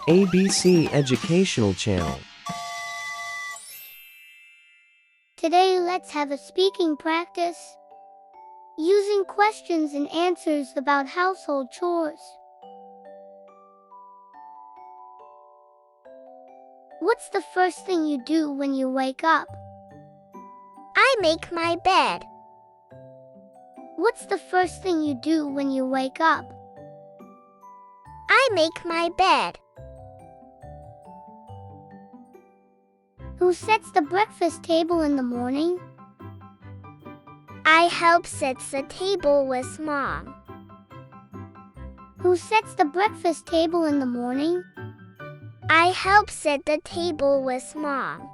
ABC Educational Channel. Today let's have a speaking practice using questions and answers about household chores. What's the first thing you do when you wake up? I make my bed. What's the first thing you do when you wake up? I make my bed. Who sets the breakfast table in the morning? I help set the table with Mom. Who sets the breakfast table in the morning? I help set the table with Mom.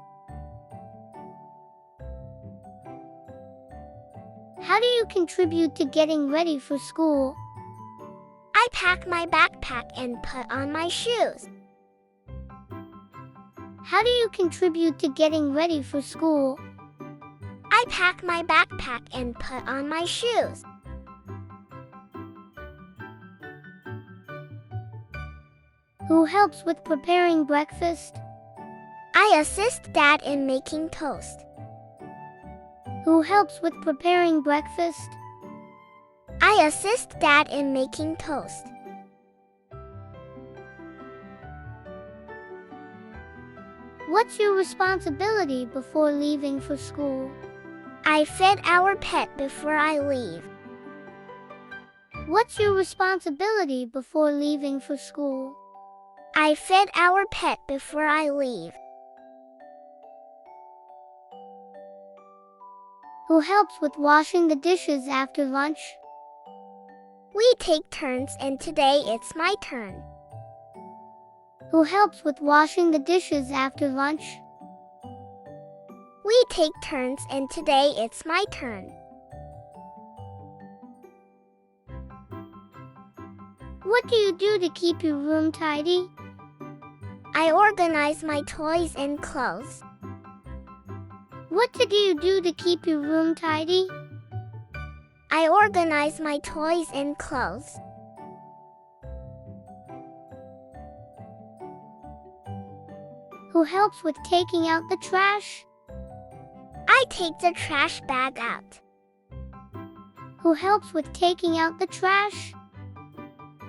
How do you contribute to getting ready for school? I pack my backpack and put on my shoes. How do you contribute to getting ready for school? I pack my backpack and put on my shoes. Who helps with preparing breakfast? I assist Dad in making toast. Who helps with preparing breakfast? I assist Dad in making toast. What's your responsibility before leaving for school? I feed our pet before I leave. What's your responsibility before leaving for school? I feed our pet before I leave. Who helps with washing the dishes after lunch? We take turns and today it's my turn. Who helps with washing the dishes after lunch? We take turns and today it's my turn. What do you do to keep your room tidy? I organize my toys and clothes. What do you do to keep your room tidy? I organize my toys and clothes. Who helps with taking out the trash? I take the trash bag out. Who helps with taking out the trash?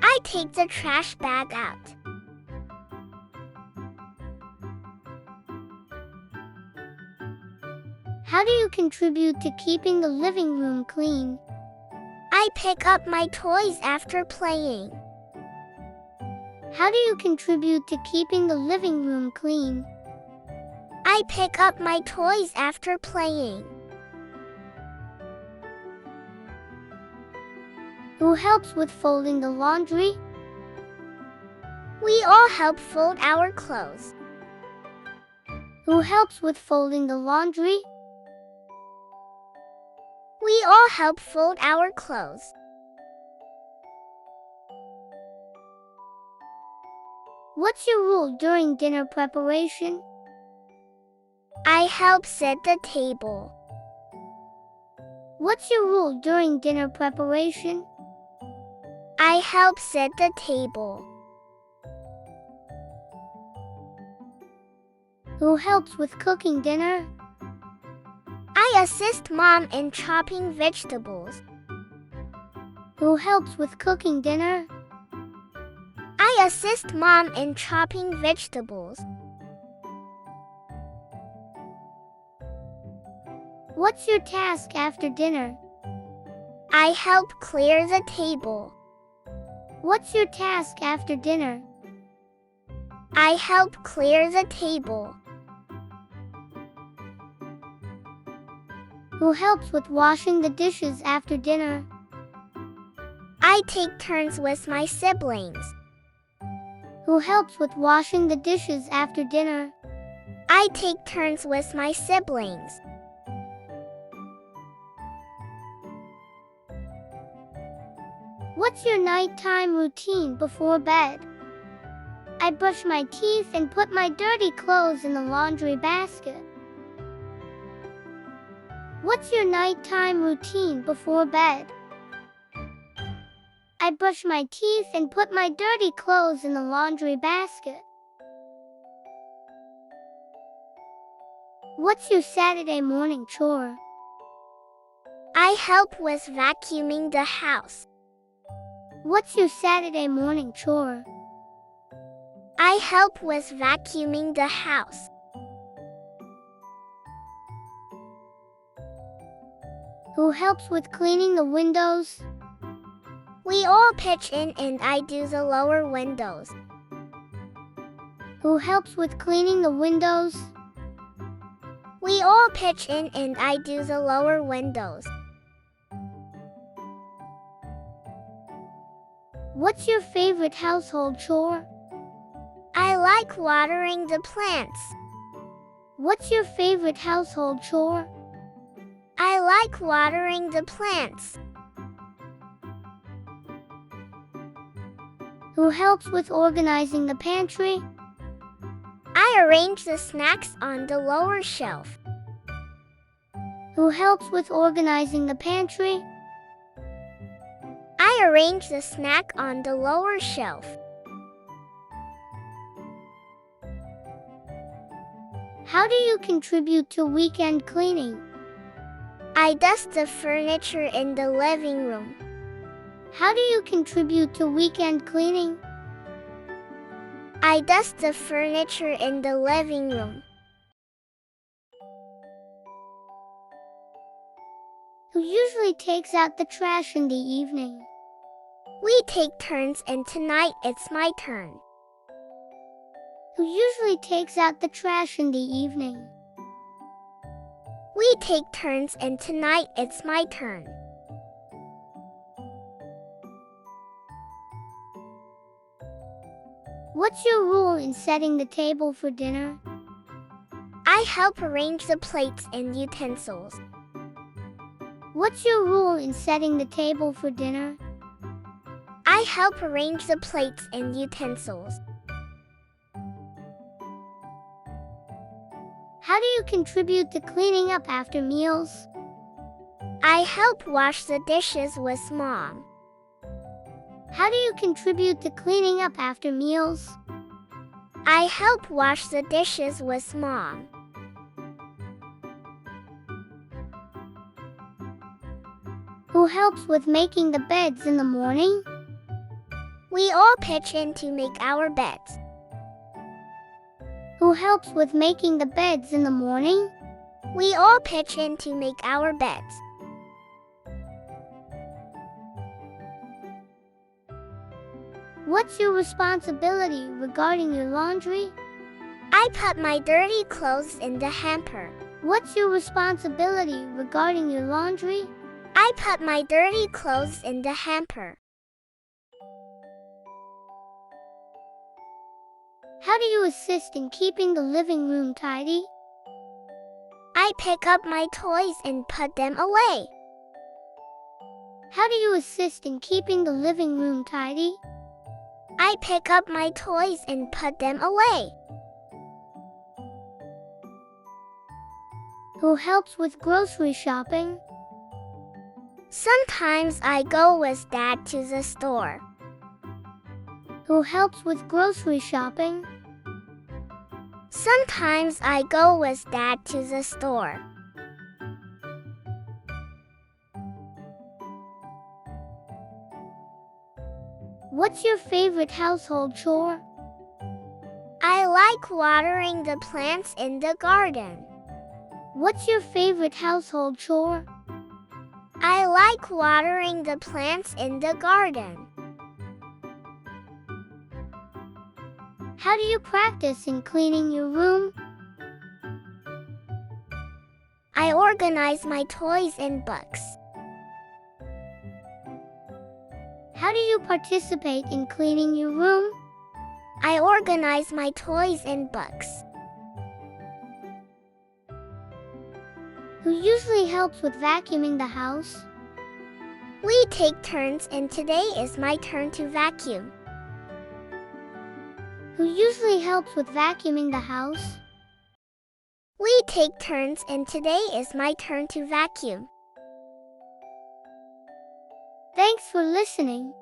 I take the trash bag out. How do you contribute to keeping the living room clean? I pick up my toys after playing. How do you contribute to keeping the living room clean? I pick up my toys after playing. Who helps with folding the laundry? We all help fold our clothes. Who helps with folding the laundry? We all help fold our clothes. What's your role during dinner preparation? I help set the table. What's your role during dinner preparation? I help set the table. Who helps with cooking dinner? I assist Mom in chopping vegetables. Who helps with cooking dinner? I assist Mom in chopping vegetables. What's your task after dinner? I help clear the table. What's your task after dinner? I help clear the table. Who helps with washing the dishes after dinner? I take turns with my siblings. Who helps with washing the dishes after dinner? I take turns with my siblings. What's your nighttime routine before bed? I brush my teeth and put my dirty clothes in the laundry basket. What's your nighttime routine before bed? I brush my teeth and put my dirty clothes in the laundry basket. What's your Saturday morning chore? I help with vacuuming the house. What's your Saturday morning chore? I help with vacuuming the house. Who helps with cleaning the windows? We all pitch in and I do the lower windows. Who helps with cleaning the windows? We all pitch in and I do the lower windows. What's your favorite household chore? I like watering the plants. What's your favorite household chore? I like watering the plants. Who helps with organizing the pantry? I arrange the snacks on the lower shelf. Who helps with organizing the pantry? I arrange the snack on the lower shelf. How do you contribute to weekend cleaning? I dust the furniture in the living room. How do you contribute to weekend cleaning? I dust the furniture in the living room. Who usually takes out the trash in the evening? We take turns and tonight it's my turn. Who usually takes out the trash in the evening? We take turns and tonight it's my turn. What's your role in setting the table for dinner? I help arrange the plates and utensils. What's your role in setting the table for dinner? I help arrange the plates and utensils. How do you contribute to cleaning up after meals? I help wash the dishes with Mom. How do you contribute to cleaning up after meals? I help wash the dishes with Mom. Who helps with making the beds in the morning? We all pitch in to make our beds. Who helps with making the beds in the morning? We all pitch in to make our beds. What's your responsibility regarding your laundry? I put my dirty clothes in the hamper. What's your responsibility regarding your laundry? I put my dirty clothes in the hamper. How do you assist in keeping the living room tidy? I pick up my toys and put them away. How do you assist in keeping the living room tidy? I pick up my toys and put them away. Who helps with grocery shopping? Sometimes I go with Dad to the store. Who helps with grocery shopping? Sometimes I go with Dad to the store. What's your favorite household chore? I like watering the plants in the garden. What's your favorite household chore? I like watering the plants in the garden. How do you practice in cleaning your room? I organize my toys and books. How do you participate in cleaning your room? I organize my toys and books. Who usually helps with vacuuming the house? We take turns and today is my turn to vacuum. Who usually helps with vacuuming the house? We take turns and today is my turn to vacuum. Thanks for listening.